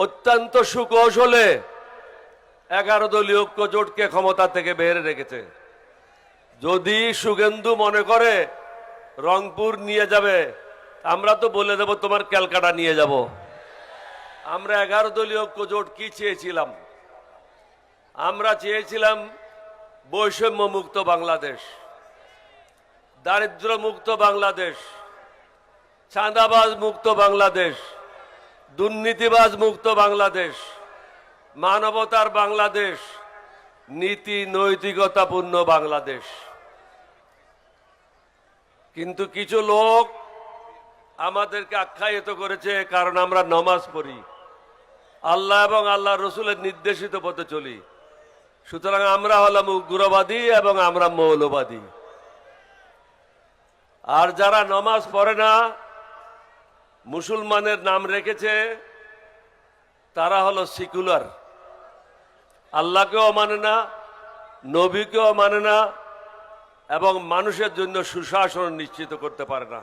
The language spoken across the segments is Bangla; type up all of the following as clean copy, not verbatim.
অত্যন্ত সুকৌশলে 11 দলীয় ঐক্য জোটকে ক্ষমতা থেকে বের রেখেছে। যদি শুভেন্দু মনে করে রংপুর নিয়ে যাবে, আমরা তো বলে দেব তোমার ক্যালকাটা নিয়ে যাব। আমরা 11 দলীয় ঐক্য জোট কি চেয়েছিলাম? আমরা চেয়েছিলাম বৈষম্য মুক্ত বাংলাদেশ, দারিদ্র মুক্ত বাংলাদেশ, চাঁদাবাজ মুক্ত বাংলাদেশ, দুর্নীতিবাজ মুক্ত বাংলাদেশ, মানবতার বাংলাদেশ, নীতি নৈতিকতাপূর্ণ বাংলাদেশ। কিন্তু কিছু লোক আমাদেরকে আখ্যায়িত করেছে কারণ আমরা নামাজ পড়ি, আল্লাহ এবং আল্লাহ রসুলের নির্দেশিত পথে চলি, সুতরাং আমরা হলাম উগ্রবাদী এবং আমরা মৌলবাদী। আর যারা নামাজ পড়ে না, মুসলমানের নাম রেখেছে, তারা হলো সেকুলার, আল্লাহকেও মানে না, নবীকেও মানে না, এবং মানুষের জন্য সুশাসন নিশ্চিত করতে পারে না।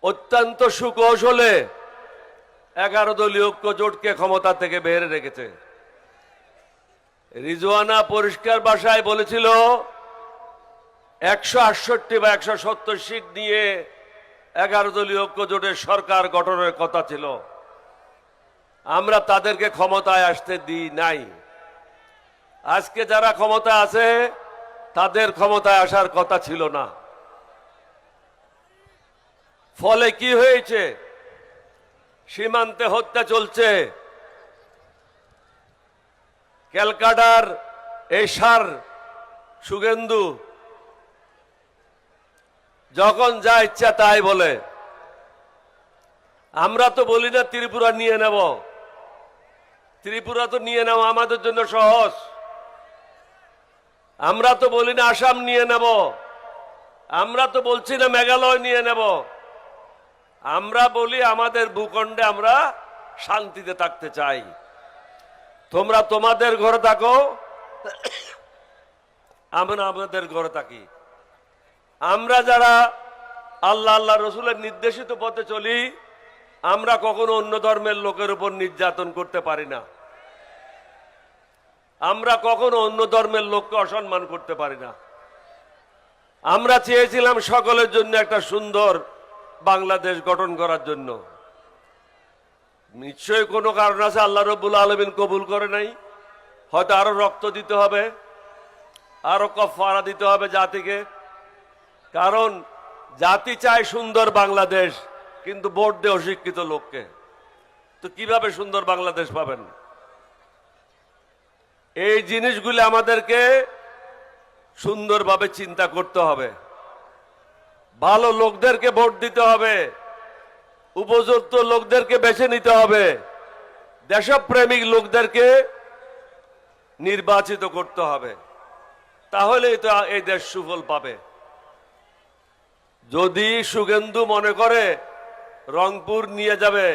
অত্যন্ত সুকৌশলে 11 দলীয় ঐক্য জোটকে ক্ষমতা থেকে বের রেখেছে। রিজওয়ানা পরিষ্কার ভাষায় বলেছিল 168 বা 170 সিট নিয়ে 11 দলীয় ঐক্য জোটের সরকার গঠনের কথা ছিল। আমরা তাদেরকে ক্ষমতায় আসতে দিই নাই। আজকে যারা ক্ষমতা আছে তাদের ক্ষমতায় আসার কথা ছিল না। ফলে কি হয়েছে? সীমান্তে হত্যা চলছে। ক্যালকাটার এই সার শুভেন্দু যখন যা ইচ্ছা তাই বলে। আমরা তো বলি না ত্রিপুরা নিয়ে নেব, ত্রিপুরা তো নিয়ে নেওয়া আমাদের জন্য সহজ। আমরা তো বলি না আসাম নিয়ে নেব, আমরা তো বলছি না মেঘালয় নিয়ে নেব। আমরা বলি আমাদের ভূখণ্ডে আমরা শান্তিতে থাকতে চাই। তোমরা তোমাদের ঘরে থাকো, আমরা আমাদের ঘরে থাকি। আমরা যারা আল্লাহ আল্লাহ রসুলের নির্দেশিত পথে চলি, আমরা কখনো অন্য ধর্মের লোকের উপর নির্যাতন করতে পারি না। আমরা কখনো অন্য ধর্মের লোককে অসম্মান করতে পারি না। আমরা চেয়েছিলাম সকলের জন্য একটা সুন্দর বাংলাদেশ গঠন করার জন্য। নিশ্চয়ই কোনো কারণ আছে, আল্লাহ রব্বুল আলামিন কবুল করে নাই। হয়তো আরো রক্ত দিতে হবে, আরো কাফারা দিতে হবে জাতিকে। কারণ জাতি চায় সুন্দর বাংলাদেশ, কিন্তু ভোট দেয় অশিক্ষিত লোককে। তো কিভাবে সুন্দর বাংলাদেশ পাবেন? এই জিনিসগুলি আমাদেরকে সুন্দরভাবে চিন্তা করতে হবে। ভালো লোকদেরকে ভোট দিতে হবে, উপযুক্ত লোকদেরকে বেছে নিতে হবে, দেশপ্রেমিক লোকদেরকে নির্বাচিত করতে হবে। তাহলেই তো এই দেশ সুফল পাবে। যদি শুভেন্দু মনে করে রংপুর নিয়ে যাবে,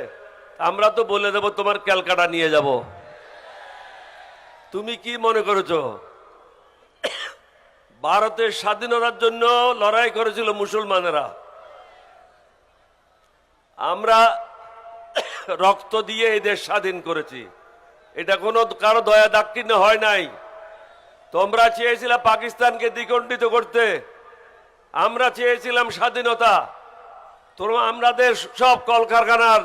আমরা তো বলে দেব তোমার ক্যালকাটা নিয়ে যাব। তুমি কি মনে করেছো? ভারতের স্বাধীনতার জন্য লড়াই করেছিল মুসলমানেরা। আমরা রক্ত দিয়ে এই দেশ স্বাধীন করেছি। এটা কোনো কারো দয়া দাক্ষিণ্য হয় নাই। তোমরা চেয়েছিলে পাকিস্তানকে দ্বিখণ্ডিত করতে, আমরা চেয়েছিলাম স্বাধীনতা। তোমরা আমাদের সব কলকারখানার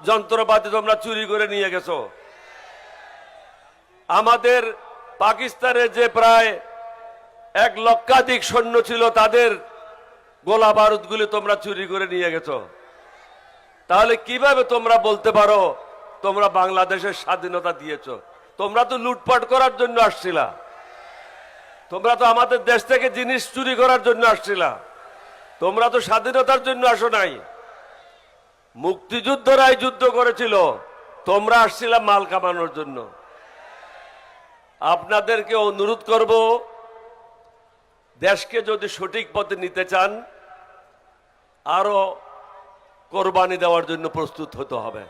যন্ত্রপাতি তোমরা চুরি করে নিয়ে গেছো। আমাদের পাকিস্তানের যে প্রায় 1 লক্ষাধিক সৈন্য ছিল, তাদের গোলা বারুদগুলি তোমরা চুরি করে নিয়ে গেছো। তাহলে কিভাবে তোমরা বলতে পারো তোমরা বাংলাদেশের স্বাধীনতা দিয়েছো? তোমরা তো লুটপাট করার জন্য আসছিলা। তোমরা তো আমাদের দেশ থেকে জিনিস চুরি করার জন্য আসছিলা। তোমরা তো স্বাধীনতার জন্য আসো নাই। মুক্তিযুদ্ধরাই যুদ্ধ করেছিল, তোমরা আসছিলা মাল কামানোর জন্য। আপনাদেরকে অনুরোধ করব, দেশকে যদি সঠিক পথে নিতে চান, আরো কোরবানি দেওয়ার জন্য প্রস্তুত হতে হবে।